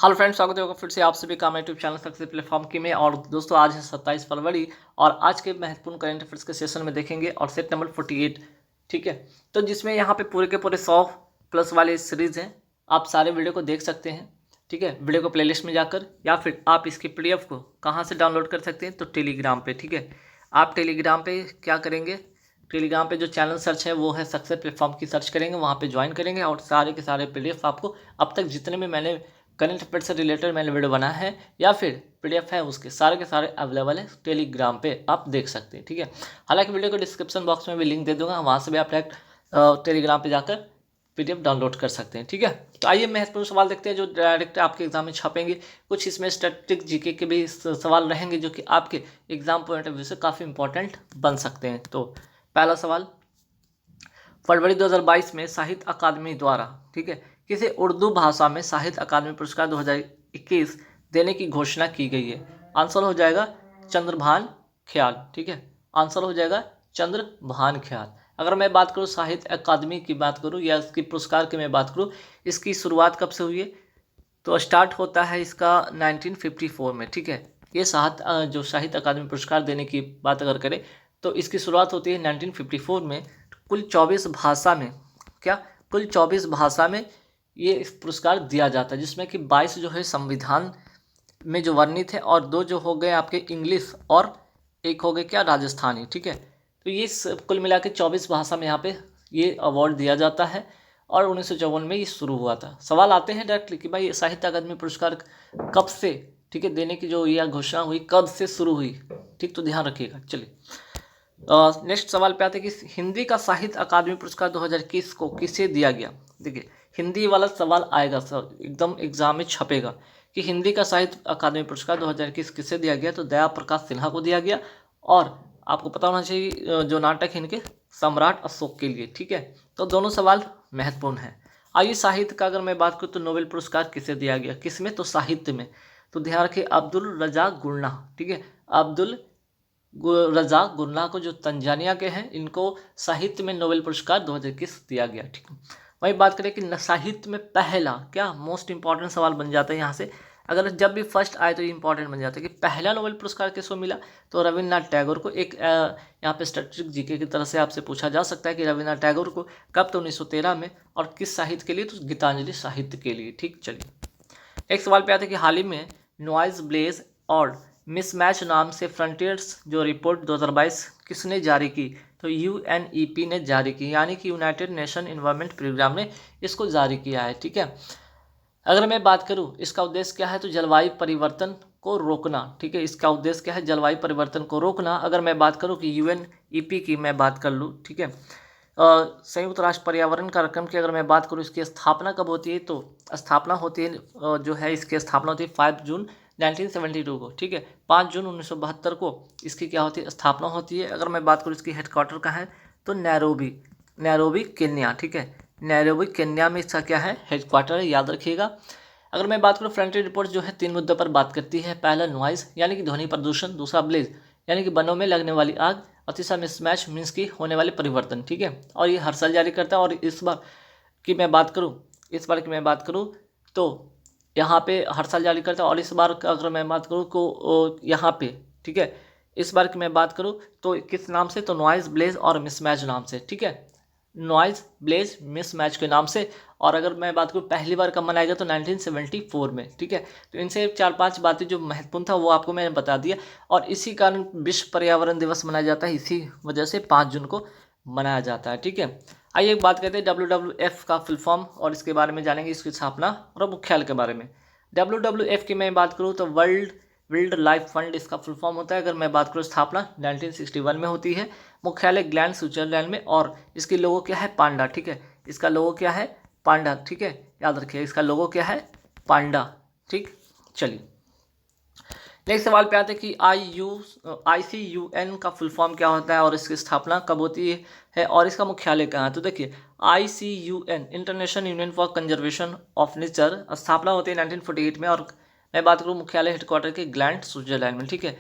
Hello friends, स्वागत है आपका फिर से आप सभी का यूट्यूब चैनल सक्सेस प्लेटफॉर्म की में। और दोस्तों, आज है 27 फरवरी और आज के महत्वपूर्ण करंट अफेयर्स के सेशन में देखेंगे और सेट नंबर 48। ठीक है, तो जिसमें यहाँ पे पूरे के पूरे 100 प्लस वाले सीरीज़ हैं। आप सारे वीडियो को देख सकते हैं। ठीक है, वीडियो को प्लेलिस्ट में जाकर, या फिर आप इसकी PDF को कहाँ से डाउनलोड कर सकते हैं, तो टेलीग्राम पे। ठीक है, आप टेलीग्राम पे क्या करेंगे, टेलीग्राम पे जो चैनल सर्च है वो है सक्सेस प्लेटफॉर्म की, सर्च करेंगे, वहाँ पे ज्वाइन करेंगे और सारे के सारे PDF आपको अब तक जितने भी मैंने करंट अफेयर से रिलेटेड मैंने वीडियो बनाया है या फिर PDF है उसके सारे के सारे अवेलेबल है टेलीग्राम पे, आप देख सकते हैं। ठीक है, हालांकि वीडियो को डिस्क्रिप्शन बॉक्स में भी लिंक दे दूंगा, वहाँ से भी आप डायरेक्ट टेलीग्राम पे जाकर PDF डाउनलोड कर सकते हैं। ठीक है, तो आइए महत्वपूर्ण सवाल देखते हैं जो डायरेक्ट आपके एग्जाम में छपेंगे। कुछ इसमें स्टैटिस्टिक GK के भी सवाल रहेंगे जो कि आपके एग्जाम पॉइंट ऑफ व्यू से काफ़ी इंपॉर्टेंट बन सकते हैं। तो पहला सवाल, फरवरी 2022 में साहित्य अकादमी द्वारा, ठीक है, किसे उर्दू भाषा में साहित्य अकादमी पुरस्कार 2021 देने की घोषणा की गई है। आंसर हो जाएगा चंद्रभान ख्याल। ठीक है, आंसर हो जाएगा चंद्रभान ख्याल। अगर मैं बात करूँ साहित्य अकादमी की बात करूँ या इसकी पुरस्कार की मैं बात करूँ, इसकी शुरुआत कब से हुई है, तो स्टार्ट होता है इसका 1954 में। ठीक है, ये जो साहित्य अकादमी पुरस्कार देने की बात अगर करें तो इसकी शुरुआत होती है 1954 में। कुल 24 भाषा में, क्या कुल 24 भाषा में ये इस पुरस्कार दिया जाता है, जिसमें कि 22 जो है संविधान में जो वर्णित है और 2 जो हो गए आपके इंग्लिश और एक हो गए क्या राजस्थानी। ठीक है, तो ये कुल मिला के 24 भाषा में यहाँ पे ये अवार्ड दिया जाता है और 1954 में ये शुरू हुआ था। सवाल आते हैं डायरेक्टली कि भाई साहित्य अकादमी पुरस्कार कब से, ठीक है, देने की जो यह घोषणा हुई कब से शुरू हुई। ठीक, तो ध्यान रखिएगा। चलिए नेक्स्ट सवाल पे आते हैं कि हिंदी का साहित्य अकादमी पुरस्कार 2021 को किसे दिया गया। देखिए, हिंदी वाला सवाल आएगा सर, एकदम एग्जाम में छपेगा कि हिंदी का साहित्य अकादमी पुरस्कार 2021 किसे दिया गया, तो दया प्रकाश सिन्हा को दिया गया। और आपको पता होना चाहिए जो नाटक इनके सम्राट अशोक के लिए। ठीक है, तो दोनों सवाल महत्वपूर्ण है। आइए साहित्य का अगर मैं बात करूँ तो नोबेल पुरस्कार किसे दिया गया, किसमें, तो साहित्य में। तो ध्यान रखिए अब्दुल रज़ाक गुरनाह। ठीक है, अब्दुल रज़ाक गुरनाह को, जो तंजानिया के हैं, इनको साहित्य में नोबेल पुरस्कार 2021 दिया गया। ठीक है, वही बात करें कि साहित्य में पहला, क्या मोस्ट इंपॉर्टेंट सवाल बन जाता है यहाँ से, अगर जब भी फर्स्ट आए तो ये इंपॉर्टेंट बन जाता है कि पहला नोबेल पुरस्कार किसको मिला, तो रविन्द्रनाथ टैगोर को। एक यहाँ पे स्टैटिस्टिक GK की तरह से आपसे पूछा जा सकता है कि रविन्द्रनाथ टैगोर को कब, तो 1913 में, और किस साहित्य के लिए, तो गीतांजलि साहित्य के लिए। ठीक, चलिए एक सवाल पे आते हैं कि हाल ही में नॉइज ब्लेज और मिसमैच नाम से फ्रंटियर्स जो रिपोर्ट 2022 किसने जारी की, तो UNEP ने जारी की, यानी कि यूनाइटेड नेशन इन्वायरमेंट प्रोग्राम ने इसको जारी किया है। ठीक है, अगर मैं बात करूं इसका उद्देश्य क्या है, तो जलवायु परिवर्तन को रोकना। ठीक है, इसका उद्देश्य क्या है, जलवायु परिवर्तन को रोकना। अगर मैं बात करूं कि UNEP की मैं बात कर लूँ, ठीक है, संयुक्त राष्ट्र पर्यावरण कार्यक्रम की अगर मैं बात करूँ, इसकी स्थापना कब होती है, तो स्थापना होती है जो है इसकी स्थापना होती है 5 जून 1972 को। ठीक है, 5 जून 1972 को इसकी क्या होती है, स्थापना होती है। अगर मैं बात करूँ इसकी हेडक्वार्टर कहाँ है, तो नैरोबी केन्या। ठीक है, नैरोबी केन्या में इसका क्या है, हेडक्वार्टर है, याद रखिएगा। अगर मैं बात करूँ फ्रंटियर रिपोर्ट जो है 3 मुद्दों पर बात करती है। पहला नॉइज यानी कि ध्वनि प्रदूषण, दूसरा ब्लेज यानी कि वनों में लगने वाली आग, और तीसरा मिसमैच मीन्स की होने वाले परिवर्तन। ठीक है, और ये हर साल जारी करता है। और इस बार की मैं बात करूँ तो यहाँ पे हर साल जारी करता है। और इस बार अगर मैं बात करूँ तो यहाँ पे, ठीक है, इस बार की मैं बात करूँ तो किस नाम से, तो नॉइज ब्लेज और मिसमैच नाम से। ठीक है, नॉइज ब्लेज मिसमैच के नाम से। और अगर मैं बात करूँ पहली बार कब मनाया गया, तो 1974 में। ठीक है, तो इनसे 4-5 बातें जो महत्वपूर्ण था वो आपको मैंने बता दिया। और इसी कारण विश्व पर्यावरण दिवस मनाया जाता है, इसी वजह से 5 जून को मनाया जाता है। ठीक है, आइए एक बात करते हैं WWF का फुल फॉर्म, और इसके बारे में जानेंगे, इसकी स्थापना और मुख्यालय के बारे में। WWF की मैं बात करूँ तो वर्ल्ड वाइल्ड लाइफ फंड इसका फुल फॉर्म होता है। अगर मैं बात करूँ स्थापना 1961 में होती है, मुख्यालय ग्लैंड स्विट्जरलैंड में, और इसकी लोगो क्या है, पांडा। ठीक है, इसका लोगो क्या है, पांडा। ठीक है, याद रखिए इसका लोगो क्या है, पांडा। ठीक, चलिए नेक्स्ट सवाल पे आते हैं कि ICUN का फुल फॉर्म क्या होता है और इसकी स्थापना कब होती है और इसका मुख्यालय कहाँ है। तो देखिए ICUN international union for conservation of nature स्थापना होती है 1948 में, और मैं बात करूँ मुख्यालय हेडक्वार्टर के ग्लैंड स्विट्जरलैंड में। ठीक है,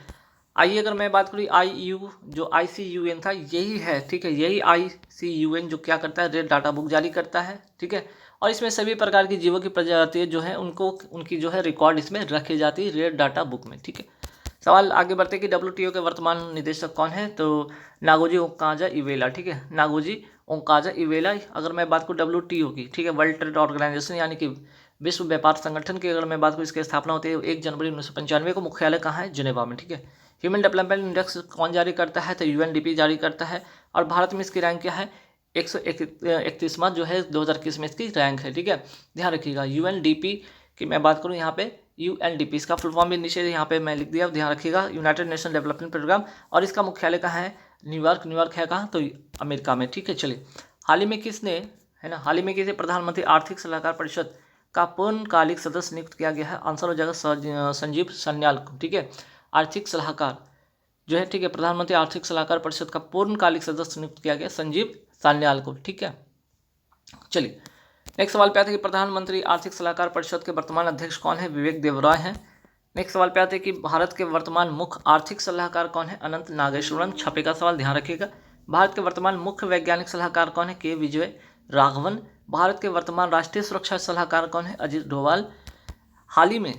आइए अगर मैं बात करूँ जो ICUN था यही है। ठीक है, यही ICUN जो क्या करता है, रेड डाटा बुक जारी करता है। ठीक है, और इसमें सभी प्रकार की जीवों की प्रजातियाँ जो है उनको उनकी जो है रिकॉर्ड इसमें रखी जाती है रेयर डाटा बुक में। ठीक है, सवाल आगे बढ़ते कि WTO के वर्तमान निदेशक कौन है, तो नागोजी ओकांजा इवेला। ठीक है, नागोजी ओकांजा इवेला। अगर मैं बात करूँ WTO की, ठीक है, वर्ल्ड ट्रेड ऑर्गेनाइजेशन यानी कि विश्व व्यापार संगठन की अगर मैं बात करूँ, इसकी स्थापना होती है 1 जनवरी 1995 को। मुख्यालय कहाँ है, जिनेवा में। ठीक है, ह्यूमन डेवलपमेंट इंडेक्स कौन जारी करता है, तो UNDP जारी करता है। और भारत में इसकी रैंक क्या है, 131वां जो है 2021 में इसकी रैंक है। ठीक है, ध्यान रखिएगा UNDP की मैं बात करूँ यहाँ पे, UNDP इसका फुल फॉर्म भी नीचे यहाँ पे मैं लिख दिया, ध्यान रखिएगा, यूनाइटेड नेशन डेवलपमेंट प्रोग्राम। और इसका मुख्यालय कहाँ है, न्यूयॉर्क। न्यूयॉर्क है कहाँ, तो अमेरिका में। ठीक है, चलिए, हाल ही में किसने, है ना, हाल ही में किसे प्रधानमंत्री आर्थिक सलाहकार परिषद का पूर्णकालिक सदस्य नियुक्त किया गया है, आंसर हो जाएगा संजीव सान्याल को। ठीक है, आर्थिक सलाहकार जो है, ठीक है, प्रधानमंत्री आर्थिक सलाहकार परिषद का पूर्णकालिक सदस्य नियुक्त किया गया संजीव सान्याल को। ठीक है, चलिए नेक्स्ट सवाल पे आते हैं कि प्रधानमंत्री आर्थिक सलाहकार परिषद के वर्तमान अध्यक्ष कौन है, विवेक देवराय हैं। नेक्स्ट सवाल पे आते हैं कि भारत के वर्तमान मुख्य आर्थिक सलाहकार कौन है, अनंत नागेश्वरन। छपे का सवाल, ध्यान रखिएगा। भारत के वर्तमान मुख्य वैज्ञानिक सलाहकार कौन है, के विजय राघवन। भारत के वर्तमान राष्ट्रीय सुरक्षा सलाहकार कौन है, अजीत डोभाल। हाल ही में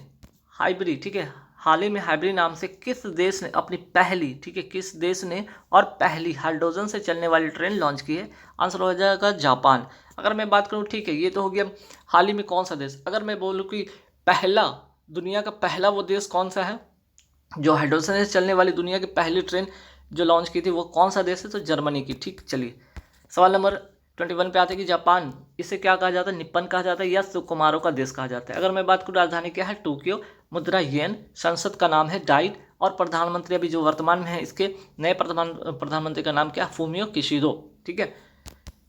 हाइब्रिड, ठीक है, हाल ही में हाइब्रिड नाम से किस देश ने अपनी पहली, ठीक है, किस देश ने और पहली हाइड्रोजन से चलने वाली ट्रेन लॉन्च की है, आंसर हो जाएगा जापान। अगर मैं बात करूं, ठीक है, ये तो हो गया हाल ही में कौन सा देश। अगर मैं बोलूं कि पहला, दुनिया का पहला वो देश कौन सा है जो हाइड्रोजन से चलने वाली दुनिया की पहली ट्रेन जो लॉन्च की थी, वो कौन सा देश है, तो जर्मनी की। ठीक, चलिए सवाल नंबर 21 पे आते हैं कि जापान, इसे क्या कहा जाता है, निप्पन कहा जाता है या सुकुमारों का देश कहा जाता है। अगर मैं बात करूँ, राजधानी क्या है, टोक्यो, मुद्रा येन, संसद का नाम है डाइट, और प्रधानमंत्री अभी जो वर्तमान में है इसके नए प्रधानमंत्री का नाम क्या, फूमियो किशिडो। ठीक है,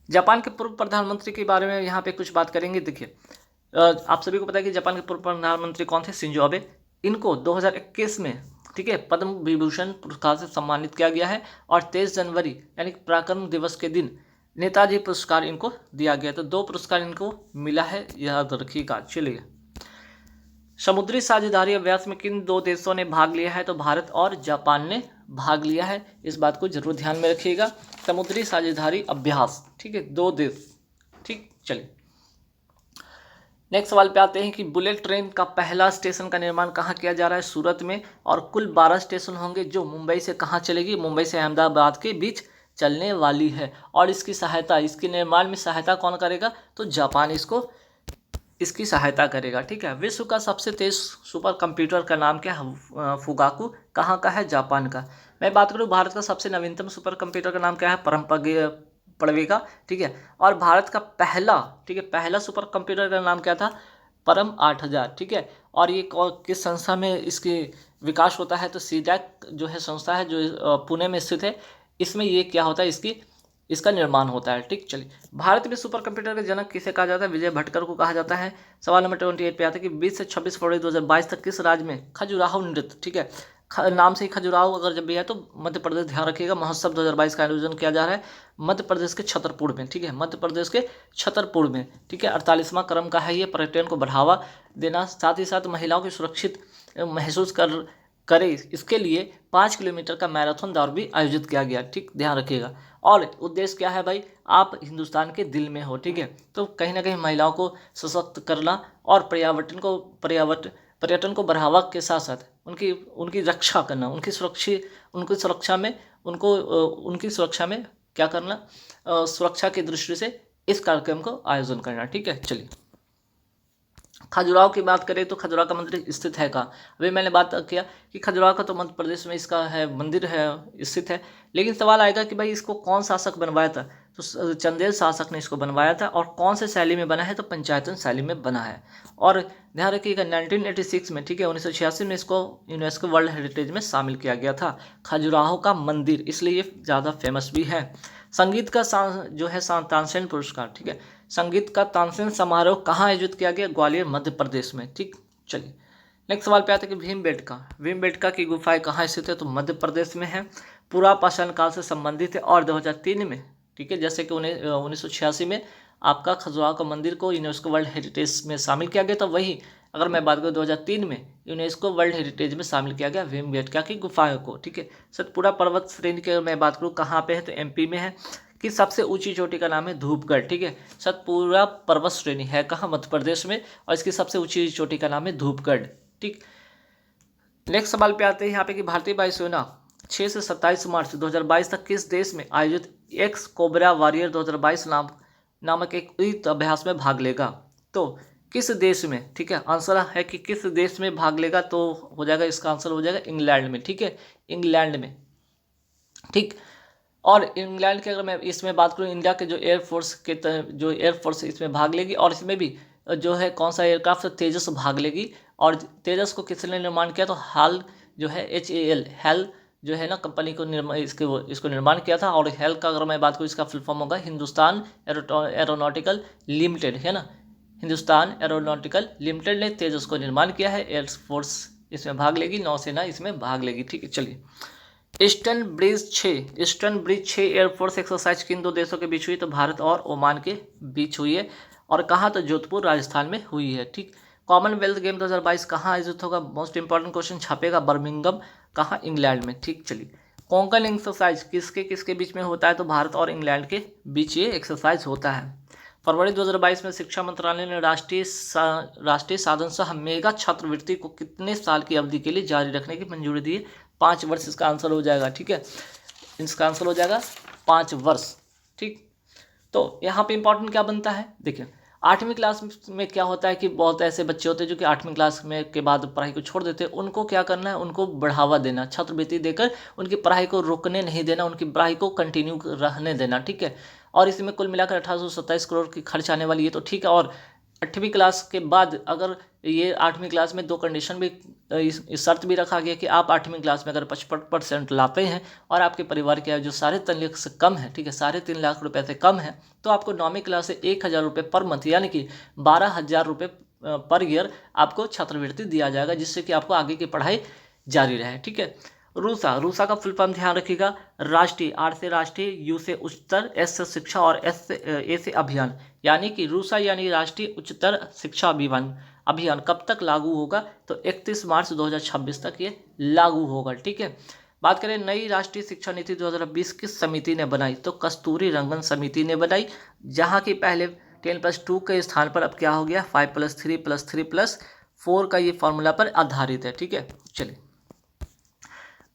जापान के पूर्व प्रधानमंत्री के बारे में यहाँ पे कुछ बात करेंगे। देखिए, आप सभी को पता है कि जापान के पूर्व प्रधानमंत्री कौन थे, शिंजो अबे। इनको 2021 में, ठीक है, पद्म विभूषण पुरस्कार से सम्मानित किया गया है। और 23 जनवरी यानी पराक्रम दिवस के दिन नेताजी पुरस्कार इनको दिया गया। तो 2 पुरस्कार इनको मिला है, याद रखिएगा। चलिए, समुद्री साझेदारी अभ्यास में किन 2 देशों ने भाग लिया है, तो भारत और जापान ने भाग लिया है। इस बात को जरूर ध्यान में रखिएगा, समुद्री साझेदारी अभ्यास, ठीक है, 2 देश। ठीक, चलिए नेक्स्ट सवाल पे आते हैं कि बुलेट ट्रेन का पहला स्टेशन का निर्माण कहाँ किया जा रहा है, सूरत में। और कुल 12 स्टेशन होंगे जो मुंबई से कहाँ चलेगी, मुंबई से अहमदाबाद के बीच चलने वाली है। और इसकी सहायता, इसके निर्माण में सहायता कौन करेगा, तो जापान इसकी सहायता करेगा। ठीक है, विश्व का सबसे तेज सुपर कंप्यूटर का नाम क्या है, फुगाकू, कहाँ का है, जापान का। मैं बात करूँ भारत का सबसे नवीनतम सुपर कंप्यूटर का नाम क्या है, पड़वेगा। ठीक है, और भारत का पहला, ठीक है, पहला सुपर कंप्यूटर का नाम क्या था, परम 8000। ठीक है, और ये किस संस्था में इसकी विकास होता है, तो सीडैक जो है संस्था है जो पुणे में स्थित है, इसमें ये क्या होता है, इसका निर्माण होता है। ठीक, चलिए, भारत में सुपर कंप्यूटर के जनक किसे कहा जाता है, विजय भटकर को कहा जाता है। सवाल नंबर 28 पे आता है कि 20 से 26 फरवरी 2022 तक किस राज्य में खजुराहो नृत्य, ठीक है, नाम से ही खजुराहो अगर जब भी है तो मध्य प्रदेश, ध्यान रखिएगा, महोत्सव 2022 का आयोजन किया जा रहा है मध्य प्रदेश के छतरपुर में। ठीक है, मध्य प्रदेश के छतरपुर में। ठीक है, 48वां क्रम का है ये, पर्यटन को बढ़ावा देना, साथ ही साथ महिलाओं की सुरक्षित महसूस करे, इसके लिए 5 किलोमीटर का मैराथन दौड़ भी आयोजित किया गया। ठीक, ध्यान रखिएगा। और उद्देश्य क्या है भाई, आप हिंदुस्तान के दिल में हो, ठीक है, तो कहीं ना कहीं महिलाओं को सशक्त करना और पर्यटन को बढ़ावा के साथ साथ उनकी रक्षा करना, उनकी सुरक्षा में क्या करना, सुरक्षा की दृष्टि से इस कार्यक्रम को आयोजन करना। ठीक है, चलिए खजुराहो की बात करें तो खजुराहो का मंदिर स्थित है कहाँ, अभी मैंने बात किया कि खजुराहो का तो मध्य प्रदेश में इसका है मंदिर है स्थित है। लेकिन सवाल आएगा कि भाई इसको कौन शासक बनवाया था, तो चंदेल शासक ने इसको बनवाया था। और कौन से शैली में बना है, तो पंचायतन शैली में बना है। और ध्यान रखिएगा 1986 में, ठीक है, 1986 में इसको यूनेस्को वर्ल्ड हेरिटेज में शामिल किया गया था खजुराहो का मंदिर, इसलिए ये ज़्यादा फेमस भी है। संगीत का जो है तानसेन पुरस्कार, ठीक है, संगीत का तानसेन समारोह कहाँ आयोजित किया गया, ग्वालियर मध्य प्रदेश में। ठीक, चलिए नेक्स्ट सवाल पे आते हैं कि भीमबेटका की गुफाएं कहाँ स्थित है, तो मध्य प्रदेश में है, पुरापाषाण काल से संबंधित है। और 2003 में, ठीक है, जैसे कि 1986 में आपका खजुराहो का मंदिर को यूनेस्को वर्ल्ड हेरिटेज में शामिल किया गया, तो वही अगर मैं बात करूँ 2003 में यूनेस्को वर्ल्ड हेरिटेज में शामिल किया गया भीमबेटका की गुफाओं को। ठीक है, सतपुड़ा पर्वत श्रेणी की मैं बात करूँ कहाँ पे है, तो MP में है। की सबसे ऊंची चोटी का नाम है धूपगढ़। ठीक है, सतपुरा पर्वत श्रेणी है कहाँ, मध्य प्रदेश में, और इसकी सबसे ऊंची चोटी का नाम है धूपगढ़। ठीक, नेक्स्ट सवाल पे आते हैं यहाँ पे कि भारतीय वायुसेना 6 से 27 मार्च 2022 तक किस देश में आयोजित एक्स कोबरा वॉरियर 2022 नामक एक युद्ध अभ्यास में भाग लेगा। तो किस देश में, ठीक है, आंसर है कि किस देश में भाग लेगा, तो हो जाएगा इसका आंसर हो जाएगा इंग्लैंड में। ठीक है, इंग्लैंड में। ठीक, और इंग्लैंड के अगर मैं इसमें बात करूँ, इंडिया के जो एयरफोर्स के जो एयरफोर्स इसमें भाग लेगी, और इसमें भी जो है कौन सा एयरक्राफ्ट, तेजस भाग लेगी। और तेजस को किसने निर्माण किया, तो हाल जो है HAL हेल जो है ना कंपनी को इसको निर्माण किया था। और हेल का अगर मैं बात करूँ, इसका फुल फॉर्म होगा हिंदुस्तान एरोनॉटिकल लिमिटेड, है ना, हिंदुस्तान एरोनॉटिकल लिमिटेड ने तेजस को निर्माण किया है। एयरफोर्स इसमें भाग लेगी, नौसेना इसमें भाग लेगी। ठीक है, चलिए, ईस्टर्न ब्रिज 6 एयरफोर्स एक्सरसाइज किन दो देशों के बीच हुई, तो भारत और ओमान के बीच हुई है। और कहाँ, तो जोधपुर राजस्थान में हुई है। ठीक, कॉमनवेल्थ गेम 2022 कहाँ आयोजित होगा, मोस्ट इंपॉर्टेंट क्वेश्चन छापेगा बर्मिंघम, कहाँ, इंग्लैंड में। ठीक, चलिए, कोंकण एक्सरसाइज किसके किसके बीच में होता है, तो भारत और इंग्लैंड के बीच ये एक्सरसाइज होता है। फरवरी 2022 में शिक्षा मंत्रालय ने राष्ट्रीय साधन सह मेगा छात्रवृत्ति को कितने साल की अवधि के लिए जारी रखने की मंजूरी दी है, 5 वर्ष इसका आंसर हो जाएगा। ठीक है, इसका आंसर हो जाएगा 5 वर्ष। ठीक, तो यहाँ पे इंपॉर्टेंट क्या बनता है, देखिए 8वीं क्लास में क्या होता है कि बहुत ऐसे बच्चे होते हैं जो कि 8वीं क्लास में के बाद पढ़ाई को छोड़ देते हैं। उनको क्या करना है, उनको बढ़ावा देना, छात्रवृत्ति देकर उनकी पढ़ाई को रोकने नहीं देना, उनकी पढ़ाई को कंटिन्यू रहने देना। ठीक है, और इसमें कुल मिलाकर 1827 करोड़ की खर्च आने वाली है, तो ठीक है। और 8वीं क्लास के बाद अगर ये 8वीं क्लास में 2 कंडीशन भी, इस शर्त भी रखा गया कि आप 8वीं क्लास में अगर 55% लाते हैं और आपके परिवार की आय जो 3.5 लाख से कम है, ठीक है, 3.5 लाख रुपए से कम है, तो आपको 9वीं क्लास से 1,000 रुपये पर मंथ, यानी कि 12,000 रुपये पर ईयर आपको छात्रवृत्ति दिया जाएगा, जिससे कि आपको आगे की पढ़ाई जारी रहे। ठीक है, रूसा का फुल फॉर्म ध्यान रखिएगा, राष्ट्रीय, R से राष्ट्रीय, U से उच्चतर, S से शिक्षा और A से अभियान, यानी कि रूसा यानी राष्ट्रीय उच्चतर शिक्षा अभियान कब तक लागू होगा, तो 31 मार्च 2026 तक ये लागू होगा। ठीक है, बात करें नई राष्ट्रीय शिक्षा नीति 2020 किस समिति ने बनाई, तो कस्तूरी रंगन समिति ने बनाई, जहां की पहले 10+2 के स्थान पर अब क्या हो गया 5+3+3+4 का ये फॉर्मूला पर आधारित है। ठीक है, चलिए,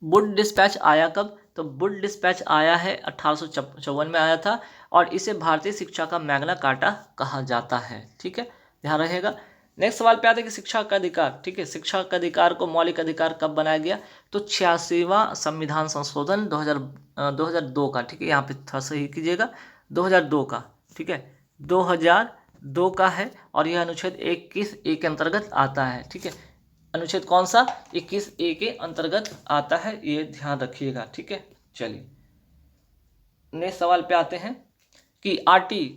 वुड डिस्पैच आया कब, तो वुड डिस्पैच आया है 1854 में आया था, और इसे भारतीय शिक्षा का मैग्ना कार्टा कहा जाता है। ठीक है, ध्यान रहेगा। नेक्स्ट सवाल पे आते हैं कि शिक्षा का अधिकार, ठीक है, शिक्षा का अधिकार को मौलिक अधिकार कब बनाया गया, तो 86वां संविधान संशोधन 2002 का। ठीक है, यहाँ पे थोड़ा सही कीजिएगा, 2002 का। ठीक है, 2002 का है, और यह अनुच्छेद 21A के अंतर्गत आता है। ठीक है, अनुच्छेद कौन सा, 21A के अंतर्गत आता है, ये ध्यान रखिएगा। ठीक है, चलिए, नेक्स्ट सवाल पे आते हैं कि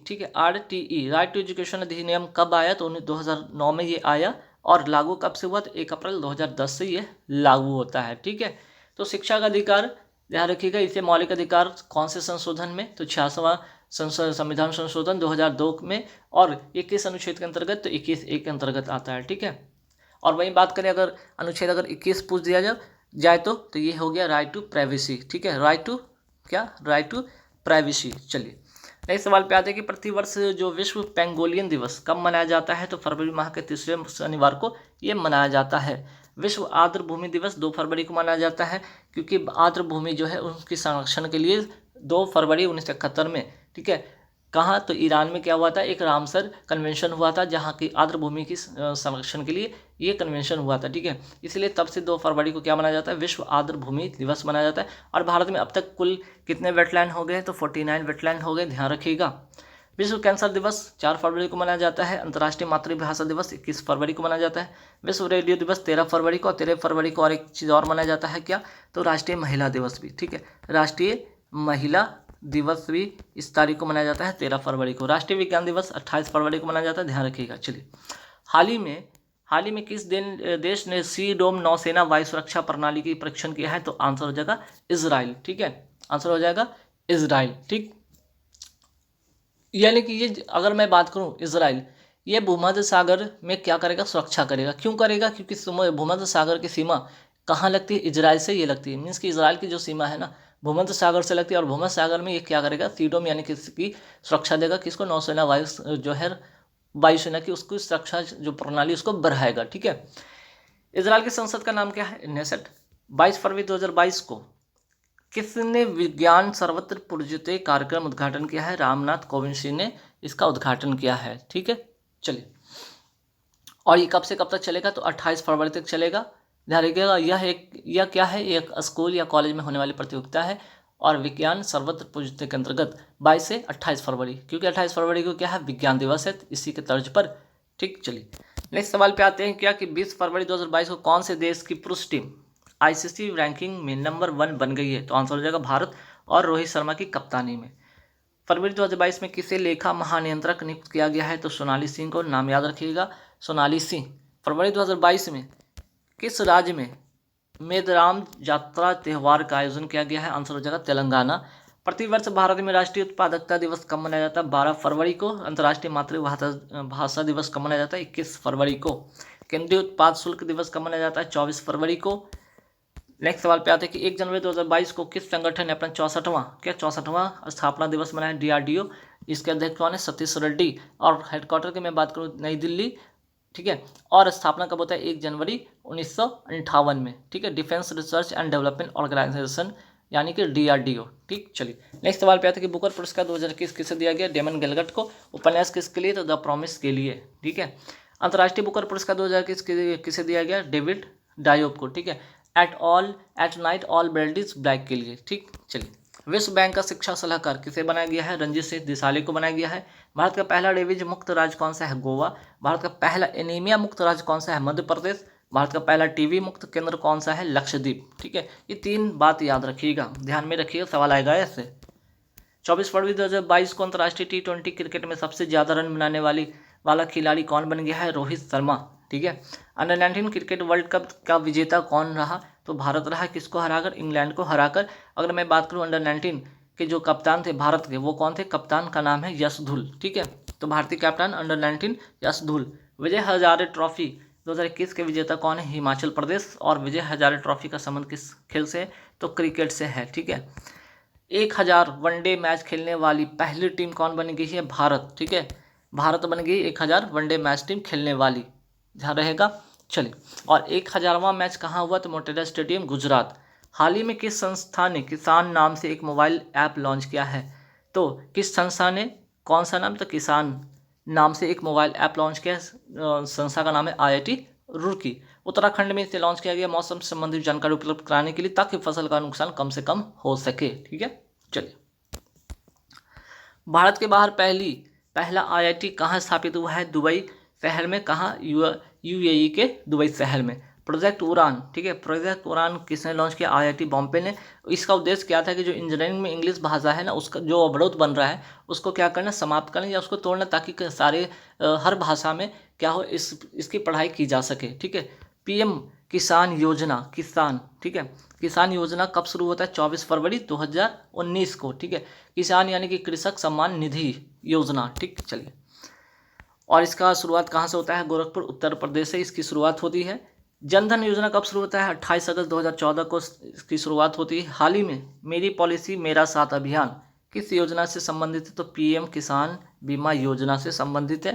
ठीक है, RTE राइट टू एजुकेशन अधिनियम कब आया, तो 2009 में ये आया, और लागू कब से हुआ, तो 1 अप्रैल 2010 से ये लागू होता है। ठीक है, तो शिक्षा का अधिकार ध्यान रखिएगा, इसे मौलिक अधिकार कौन से संशोधन में, तो 86वां संविधान संशोधन 2002 में, और 21 अनुच्छेद के अंतर्गत, तो 21A के अंतर्गत आता है। ठीक है, और वहीं बात करें अगर अनुच्छेद 21 पूछ दिया जाए तो ये हो गया राइट टू प्राइवेसी। ठीक है, राइट टू प्राइवेसी। चलिए, नेक्स्ट सवाल पे आते हैं कि प्रतिवर्ष जो विश्व पेंगोलियन दिवस कब मनाया जाता है, तो फरवरी माह के 3रे शनिवार को ये मनाया जाता है। विश्व आर्द्र भूमि दिवस 2 फरवरी को मनाया जाता है, क्योंकि आर्द्र भूमि जो है उसके संरक्षण के लिए 2 फरवरी 1971 में, ठीक है, कहाँ, तो ईरान में क्या हुआ था, एक रामसर कन्वेंशन हुआ था, जहाँ की आर्द्र भूमि की संरक्षण के लिए ये कन्वेंशन हुआ था। ठीक है, इसलिए तब से 2 फरवरी को क्या मनाया जाता है, विश्व आर्द्र भूमि दिवस मनाया जाता है। और भारत में अब तक कुल कितने वेटलैंड हो गए, तो 49 वेटलैंड हो गए, ध्यान रखिएगा। विश्व कैंसर दिवस 4 फरवरी को मनाया जाता है। अंतर्राष्ट्रीय मातृभाषा दिवस 21 फरवरी को मनाया जाता है। विश्व रेडियो दिवस 13 फरवरी को, और 13 फरवरी को और एक चीज़ और मनाया जाता है, क्या, तो राष्ट्रीय महिला दिवस भी। ठीक है, राष्ट्रीय महिला दिवस भी इस तारीख को मनाया जाता है 13 फरवरी को। राष्ट्रीय विज्ञान दिवस 28 फरवरी को मनाया जाता है, ध्यान रखिएगा। चलिए, हाल ही में किस देश ने सी डोम नौसेना वायु सुरक्षा प्रणाली की परीक्षण किया है, तो आंसर हो जाएगा इजराइल। ठीक है, आंसर हो जाएगा इजराइल। ठीक, यानी कि ये अगर मैं बात करूं, इजराइल ये भूमध्य सागर में क्या करेगा, सुरक्षा करेगा। क्यों करेगा, क्योंकि भूमध्य सागर की सीमा कहाँ लगती है, इजराइल से ये लगती है। मीन्स कि इजराइल की जो सीमा है ना, भूमध्य सागर से लगती है और भूमध्य सागर में ये क्या करेगा, सीडोम यानी कि इसकी सुरक्षा देगा, किसको, नौसेना वायु जो है वायुसेना की उसकी सुरक्षा जो प्रणाली उसको बढ़ाएगा। ठीक है। इजराइल की संसद का नाम क्या है, नेसेट। 22 फरवरी 2022 को किसने विज्ञान सर्वत्र पूज्यते कार्यक्रम उद्घाटन किया है, रामनाथ कोविंद जी ने इसका उद्घाटन किया है। ठीक है, चलिए। और ये कब से कब तक चलेगा, तो 28 फरवरी तक चलेगा। ध्यान रखिएगा, यह क्या है, एक स्कूल या कॉलेज में होने वाली प्रतियोगिता है और विज्ञान सर्वत्र पूज्यते के अंतर्गत 22 से 28 फरवरी, क्योंकि 28 फरवरी को क्या है, विज्ञान दिवस है, इसी के तर्ज पर। ठीक, चलिए नेक्स्ट सवाल पे आते हैं, क्या कि 20 फरवरी 2022 को कौन से देश की पुरुष टीम आईसीसी रैंकिंग में नंबर 1 बन गई है, तो आंसर हो जाएगा भारत, और रोहित शर्मा की कप्तानी में। फरवरी 2022 में किसे लेखा महानियंत्रक नियुक्त किया गया है, तो सोनाली सिंह को, नाम याद रखिएगा, सोनाली सिंह। फरवरी 2022 में किस राज्य में मेदराम यात्रा त्यौहार का आयोजन किया गया है, आंसर हो जाएगा तेलंगाना। प्रतिवर्ष भारत में राष्ट्रीय उत्पादकता दिवस कब मनाया जाता है, 12 फरवरी को। अंतर्राष्ट्रीय मातृभाषा दिवस कब मनाया जाता है, 21 फरवरी को। केंद्रीय उत्पाद शुल्क दिवस कब मनाया जाता है, 24 फरवरी को। नेक्स्ट सवाल पे आते हैं कि 1 जनवरी 2022 को किस संगठन ने अपना 64वां स्थापना दिवस मनाया, डीआरडीओ। इसके अध्यक्ष कौन है, सतीश रेड्डी। और हेडक्वार्टर की मैं बात करूँ, नई दिल्ली। ठीक है, और स्थापना कब होता है, 1 जनवरी 1958 में। ठीक है, defence research and development organisation यानी कि डीआरडीओ। ठीक, चलिए नेक्स्ट सवाल पे आते हैं कि बुकर पुरस्कार 2021 किसे दिया गया, डेमन गेलगट को। उपन्यास किसके लिए, तो द प्रॉमिस के लिए। ठीक है, अंतर्राष्ट्रीय बुकर पुरस्कार 2021 किसे दिया गया, डेविड डायोब को। ठीक है, at night all belt is black के लिए। ठीक, चलिए। विश्व बैंक का शिक्षा सलाहकार किसे बनाया गया है, रंजीत सिंह दिसाले को बनाया गया है। भारत का पहला रेबीज मुक्त राज्य कौन सा है, गोवा। भारत का पहला एनीमिया मुक्त राज्य कौन सा है, मध्य प्रदेश। भारत का पहला टीबी मुक्त केंद्र कौन सा है, लक्षद्वीप। ठीक है, ये 3 बात याद रखिएगा, ध्यान में रखिएगा, सवाल आएगा ऐसे। 24 फरवरी 2022 को अंतर्राष्ट्रीय T20 क्रिकेट में सबसे ज़्यादा रन बनाने वाला खिलाड़ी कौन बन गया है, रोहित शर्मा। ठीक है, अंडर 19 क्रिकेट वर्ल्ड कप का विजेता कौन रहा, तो भारत रहा, किसको हराकर, इंग्लैंड को हराकर। अगर मैं बात करूं अंडर 19 के जो कप्तान थे भारत के, वो कौन थे, कप्तान का नाम है यशधुल। ठीक है, तो भारतीय कप्तान अंडर 19 यशधुल। विजय हजारे ट्रॉफी 2021 के विजेता कौन है, हिमाचल प्रदेश। और विजय हजारे ट्रॉफी का संबंध किस खेल से है, तो क्रिकेट से है। ठीक है, 1000 वनडे मैच खेलने वाली पहली टीम कौन बन गई है, भारत। ठीक है, भारत बन गई 1000 वनडे मैच टीम खेलने वाली, ध्यान रहेगा। चलिए, और 1000वां मैच कहाँ हुआ, तो मोटेरा स्टेडियम, गुजरात। हाल ही में किस संस्था ने किसान नाम से एक मोबाइल ऐप लॉन्च किया है, तो किस संस्था ने, कौन सा नाम, तो किसान नाम से एक मोबाइल ऐप लॉन्च किया। संस्था का नाम है IIT रुड़की। उत्तराखंड में इसे लॉन्च किया गया मौसम से संबंधित जानकारी उपलब्ध कराने के लिए, ताकि फसल का नुकसान कम से कम हो सके। ठीक है, चलिए। भारत के बाहर पहला IIT कहाँ स्थापित हुआ है, दुबई शहर में। कहाँ, UAE के दुबई शहर में। प्रोजेक्ट उड़ान, ठीक है, प्रोजेक्ट उड़ान किसने लॉन्च किया, IIT बॉम्बे ने। इसका उद्देश्य क्या था कि जो इंजीनियरिंग में इंग्लिश भाषा है ना, उसका जो अवरोध बन रहा है उसको क्या करना, समाप्त करना या उसको तोड़ना, ताकि सारे हर भाषा में क्या हो, इसकी पढ़ाई की जा सके। ठीक है, PM किसान योजना, किसान, ठीक है, किसान योजना कब शुरू होता है, 24 फरवरी 2019 को। ठीक है, किसान यानी कि कृषक सम्मान निधि योजना। ठीक, चलिए। और इसका शुरुआत कहाँ से होता है, गोरखपुर उत्तर प्रदेश से इसकी शुरुआत होती है। जनधन योजना कब शुरू होता है, 28 अगस्त 2014 को इसकी शुरुआत होती है। हाल ही में मेरी पॉलिसी मेरा साथ अभियान किस योजना से संबंधित है, तो PM किसान बीमा योजना से संबंधित है।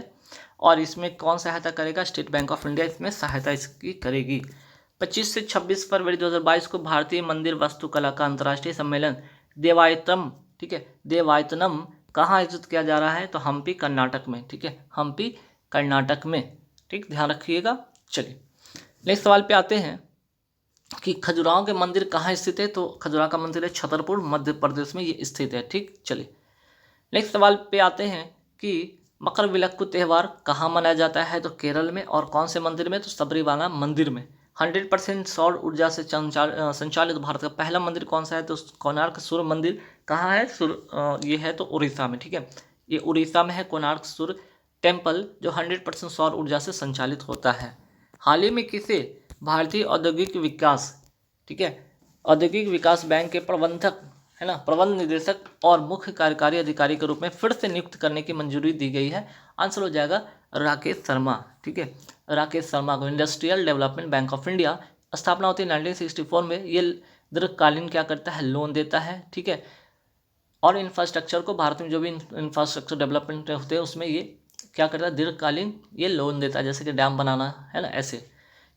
और इसमें कौन सहायता करेगा, स्टेट बैंक ऑफ इंडिया इसमें सहायता इसकी करेगी। 25 से 26 फरवरी 2022 को भारतीय मंदिर वास्तुकला का अंतर्राष्ट्रीय सम्मेलन देवायतम, ठीक है, देवायतनम कहाँ आयोजित किया जा रहा है, तो हम्पी कर्नाटक में। ठीक है, हम्पी कर्नाटक में। ठीक, ध्यान रखिएगा। चलिए नेक्स्ट सवाल पे आते हैं कि खजुराहो के मंदिर कहाँ स्थित है, तो खजुराहो का मंदिर है छतरपुर, मध्य प्रदेश में ये स्थित है। ठीक, चलिए नेक्स्ट सवाल पे आते हैं कि मकर विलक्कु त्यौहार कहाँ मनाया जाता है, तो केरल में। और कौन से मंदिर में, तो सबरीमाला मंदिर में। 100% सौर ऊर्जा से संचालित भारत का पहला मंदिर कौन सा है, तो कोणार्क सूर्य मंदिर कहाँ है, ये है तो उड़ीसा में। ठीक है, ये उड़ीसा में है कोणार्क सूर्य टेम्पल, जो 100% सौर ऊर्जा से संचालित होता है। हाल ही में किसे भारतीय औद्योगिक विकास, ठीक है, औद्योगिक विकास बैंक के प्रबंधक, है ना, प्रबंध निदेशक और मुख्य कार्यकारी अधिकारी के रूप में फिर से नियुक्त करने की मंजूरी दी गई है, आंसर हो जाएगा राकेश शर्मा। ठीक है, राकेश शर्मा को। Industrial development bank of India स्थापना होती है 1964 में। ये दीर्घकालीन क्या करता है, लोन देता है, ठीक है। और इंफ्रास्ट्रक्चर को, भारत में जो भी इंफ्रास्ट्रक्चर डेवलपमेंट होते हैं उसमें ये क्या करता है, दीर्घकालीन ये लोन देता है, जैसे कि डैम बनाना है ना, ऐसे।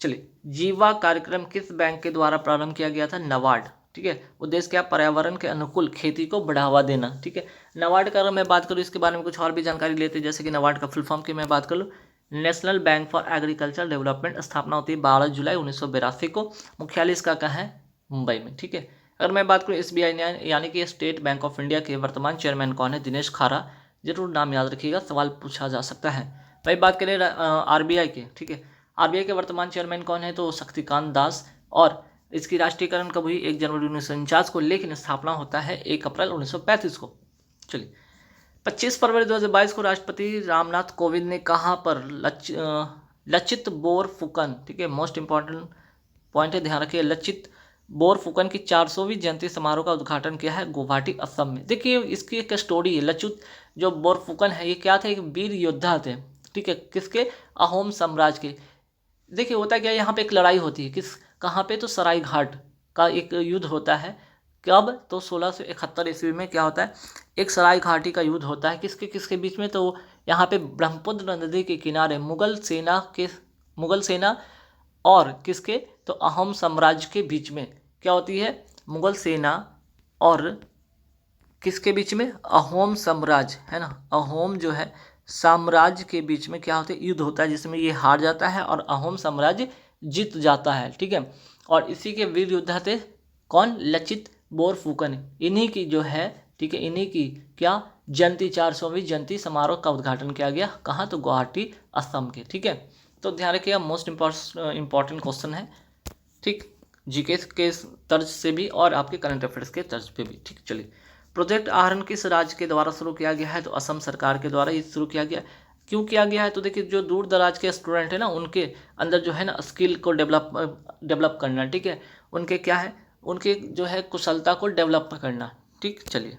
चलिए, जीवा कार्यक्रम किस बैंक के द्वारा प्रारंभ किया गया था, नबार्ड, ठीक है। उद्देश्य क्या, पर्यावरण के अनुकूल खेती को बढ़ावा देना, ठीक है। नबार्ड का अगर मैं बात करूँ, इसके बारे में कुछ और भी जानकारी लेते हैं, जैसे कि नबार्ड का फुल फॉर्म की मैं बात कर लूँ, national bank for agriculture development, स्थापना होती है 12 जुलाई 1982 को, मुख्यालय इसका कहाँ है, मुंबई में, ठीक है। अगर मैं बात करूँ SBI यानी कि स्टेट बैंक ऑफ इंडिया के वर्तमान चेयरमैन कौन है, दिनेश खारा, जरूर नाम याद रखिएगा, सवाल पूछा जा सकता है। भाई बात करें RBI के, ठीक है, RBI के वर्तमान चेयरमैन कौन है, तो शक्तिकांत दास, और इसकी राष्ट्रीयकरण कब हुई, 1 जनवरी 1949 को, लेकिन स्थापना होता है 1 अप्रैल 1935 को। चलिए, 25 फरवरी 2022 को राष्ट्रपति रामनाथ कोविंद ने कहाँ पर लचित बोरफुकन, ठीक है, मोस्ट इंपॉर्टेंट पॉइंट है, ध्यान रखिए, लचित बोरफुकन की 400वीं जयंती समारोह का उद्घाटन किया है गुवाहाटी, असम में। देखिए, इसकी एक स्टोरी है, लचित जो बोरफुकन है, ये क्या थे, एक वीर योद्धा थे, ठीक है, किसके, अहोम साम्राज्य के। देखिए, होता क्या, यहाँ पे एक लड़ाई होती है, कहाँ पे, तो सराय घाट का एक युद्ध होता है, कब, तो 1671 ईस्वी में क्या होता है, एक सराय घाटी का युद्ध होता है, किसके किसके बीच में, तो यहाँ पे ब्रह्मपुत्र नदी के किनारे मुगल सेना और किसके, तो अहोम साम्राज्य के बीच में क्या होती है, मुगल सेना और किसके बीच में, अहोम साम्राज्य, है ना, अहोम जो है साम्राज्य के बीच में क्या होता है, युद्ध होता है, जिसमें ये हार जाता है और अहोम साम्राज्य जीत जाता है, ठीक है। और इसी के वीर योद्धा थे कौन, लचित बोरफुकन, इन्हीं की जो है, ठीक है, इन्हीं की क्या जयंती, 400वीं जयंती समारोह का उद्घाटन किया गया, कहाँ, तो गुवाहाटी, असम के, ठीक है। तो ध्यान रखिएगा, मोस्ट इंपॉर्टेंट क्वेश्चन है, ठीक, जीके के तर्ज से भी और आपके करंट अफेयर्स के तर्ज पे भी, ठीक। चलिए, प्रोजेक्ट आहरण किस राज्य के द्वारा शुरू किया गया है, तो असम सरकार के द्वारा ये शुरू किया गया। क्यों किया गया है, तो देखिए, जो दूर दराज के स्टूडेंट है ना, उनके अंदर जो है ना स्किल को डेवलप करना, ठीक है, उनके क्या है, उनके जो है कुशलता को डेवलप करना, ठीक। चलिए,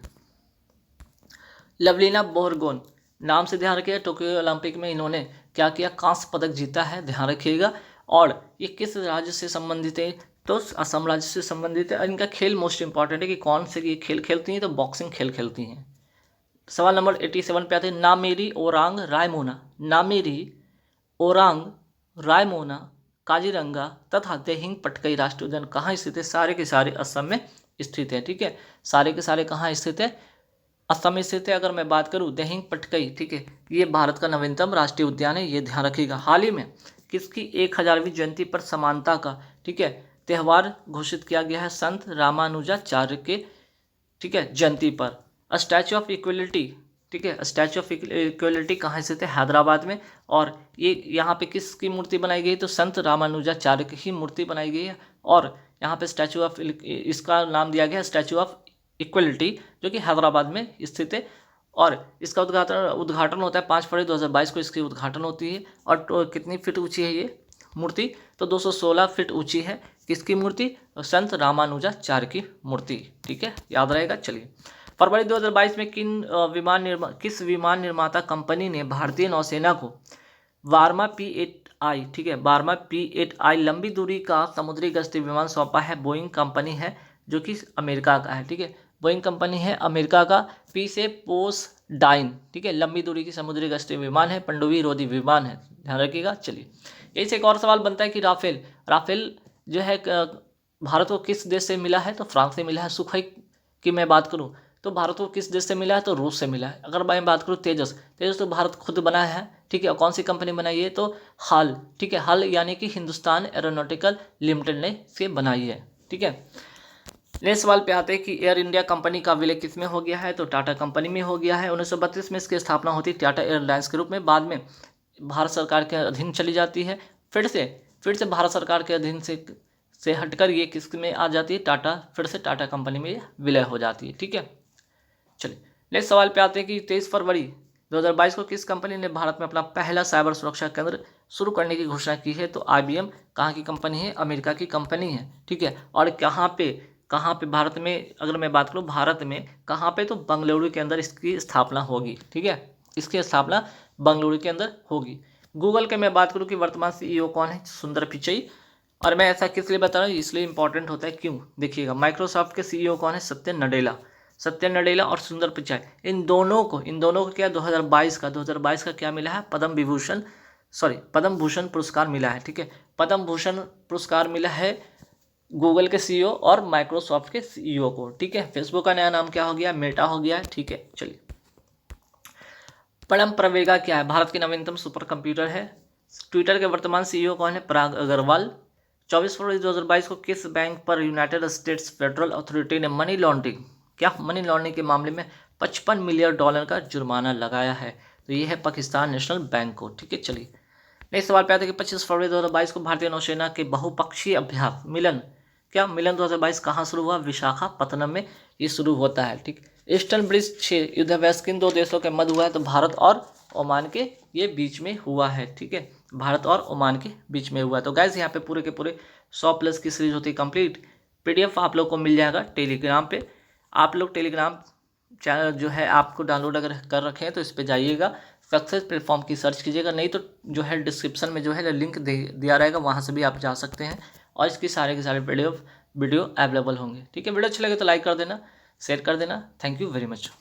लवलीना बोरगोन, नाम से ध्यान रखिएगा, टोक्यो ओलंपिक में इन्होंने क्या किया, कांस्य पदक जीता है, ध्यान रखिएगा। और ये किस राज्य से संबंधित है, तो असम राज्य से संबंधित है। और इनका खेल मोस्ट इंपॉर्टेंट है कि कौन से ये खेल खेलती हैं, तो बॉक्सिंग खेल खेलती हैं। सवाल नंबर 87 पे आते हैं, नामेरी ओरांग रायमोना, नामेरी ओरांग रायमोना, काजीरंगा तथा देहिंग पटकई राष्ट्रीय उद्यान कहाँ स्थित है, सारे के सारे असम में स्थित है, ठीक है, सारे के सारे कहाँ स्थित है, असम में स्थित है। अगर मैं बात करूँ देहिंग पटकई, ठीक है, ये भारत का नवीनतम राष्ट्रीय उद्यान है, ये ध्यान रखिएगा। हाल ही में किसकी 1000वीं जयंती पर समानता का, ठीक है, त्यौहार घोषित किया गया है, संत रामानुजाचार्य के, ठीक है, जयंती पर। स्टैचू ऑफ इक्वलिटी, ठीक है, स्टैचू ऑफ इक्वलिटी कहाँ स्थित है, हैदराबाद में। और ये यहाँ पे किसकी मूर्ति बनाई गई, तो संत रामानुजाचार्य की ही मूर्ति बनाई गई है। और यहाँ पे स्टैचू ऑफ, इसका नाम दिया गया स्टैचू ऑफ इक्वलिटी, जो कि हैदराबाद में स्थित है। और इसका उद्घाटन होता है 5 फरवरी 2022 को, इसकी उद्घाटन होती है। और कितनी फीट ऊंची है ये मूर्ति, तो 216 फीट ऊंची है, किसकी मूर्ति, संत रामानुजाचार्य की मूर्ति, ठीक है, याद रहेगा। चलिए, फरवरी 2022 में किस विमान निर्माता कंपनी ने भारतीय नौसेना को वार्मा P8I, ठीक है, वार्मा P8I लंबी दूरी का समुद्री गश्ती विमान सौंपा है, बोइंग कंपनी है, जो कि अमेरिका का है, ठीक है, बोइंग कंपनी है अमेरिका का। पी से पोसडाइन, ठीक है, लंबी दूरी की समुद्री गश्ती विमान है, पनडुब्बी रोधी विमान है, ध्यान रखिएगा। चलिए, यही से एक और सवाल बनता है कि राफेल जो है भारत को किस देश से मिला है, तो फ्रांस से मिला है। सुखोई की मैं बात करूँ तो भारत को किस देश से मिला है, तो रूस से मिला है। अगर मैं बात करूँ तेजस तो भारत खुद बनाया है, ठीक है, और कौन सी कंपनी बनाई है, तो हल, ठीक है, हल यानी कि हिंदुस्तान एरोनॉटिकल लिमिटेड ने इसे बनाई है, ठीक है। नेक्स्ट सवाल पे आते हैं कि एयर इंडिया कंपनी का विलय किस में हो गया है, तो टाटा कंपनी में हो गया है। 1932 में इसकी स्थापना होती है टाटा एयरलाइंस के रूप में, बाद में भारत सरकार के अधीन चली जाती है, फिर से भारत सरकार के अधीन से हटकर ये किस में आ जाती है, टाटा, फिर से टाटा कंपनी में विलय हो जाती है, ठीक है। चलिए, नेक्स्ट सवाल पे आते हैं कि 23 फरवरी 2022 को किस कंपनी ने भारत में अपना पहला साइबर सुरक्षा केंद्र शुरू करने की घोषणा की है, तो IBM कहाँ की कंपनी है, अमेरिका की कंपनी है, ठीक है। और कहाँ पे भारत में, अगर मैं बात करूँ भारत में कहाँ पे, तो बंगलुरु के अंदर इसकी स्थापना होगी, ठीक है, इसकी स्थापना बंगलुरु के अंदर होगी। गूगल के मैं बात करूँ कि वर्तमान CEO कौन है, सुंदर पिचई। और मैं ऐसा किस लिए बता रहा हूँ, इसलिए इंपॉर्टेंट होता है। क्यों, देखिएगा माइक्रोसॉफ्ट के सीईओ कौन है, सत्य नडेला और सुंदर पिचाई। इन दोनों को क्या 2022 का क्या मिला है, पद्म भूषण पुरस्कार मिला है। ठीक है, पद्म भूषण पुरस्कार मिला है गूगल के सीईओ और माइक्रोसॉफ्ट के सीईओ को। ठीक है, फेसबुक का नया नाम क्या हो गया, मेटा हो गया है। ठीक है, चलिए। परम प्रवेगा क्या है, भारत की नवीनतम सुपर कंप्यूटर है। ट्विटर के वर्तमान सीईओ कौन है, पराग अग्रवाल। 24 फरवरी 2022 को किस बैंक पर यूनाइटेड स्टेट्स फेडरल अथॉरिटी ने मनी लॉन्ड्रिंग के मामले में $55 मिलियन का जुर्माना लगाया है। तो ये है पाकिस्तान नेशनल बैंक को। ठीक है, चलिए नेक्स्ट सवाल पे आते हैं कि 25 फरवरी 2022 को भारतीय नौसेना के बहुपक्षीय अभ्यास मिलन 2022 कहाँ शुरू हुआ, विशाखापत्तनम में ये शुरू होता है। ठीक, ईस्टर्न ब्रिज 6 युद्धाभ्यास किन दो देशों के मध्य हुआ है, तो भारत और ओमान के ये बीच में हुआ है। ठीक है, भारत और ओमान के बीच में हुआ है। तो गाइज यहाँ पे पूरे के पूरे 100+ की सीरीज होती है कंप्लीट। PDF आप लोग को मिल जाएगा टेलीग्राम पे। आप लोग टेलीग्राम चैनल जो है आपको डाउनलोड अगर कर रखे हैं तो इस पर जाइएगा, सक्सेस प्लेटफॉर्म की सर्च कीजिएगा, नहीं तो जो है डिस्क्रिप्शन में जो है लिंक दिया रहेगा, वहाँ से भी आप जा सकते हैं और इसकी सारे के सारे वीडियो अवेलेबल होंगे। ठीक है, वीडियो अच्छा लगे तो लाइक कर देना, शेयर कर देना। Thank you very much.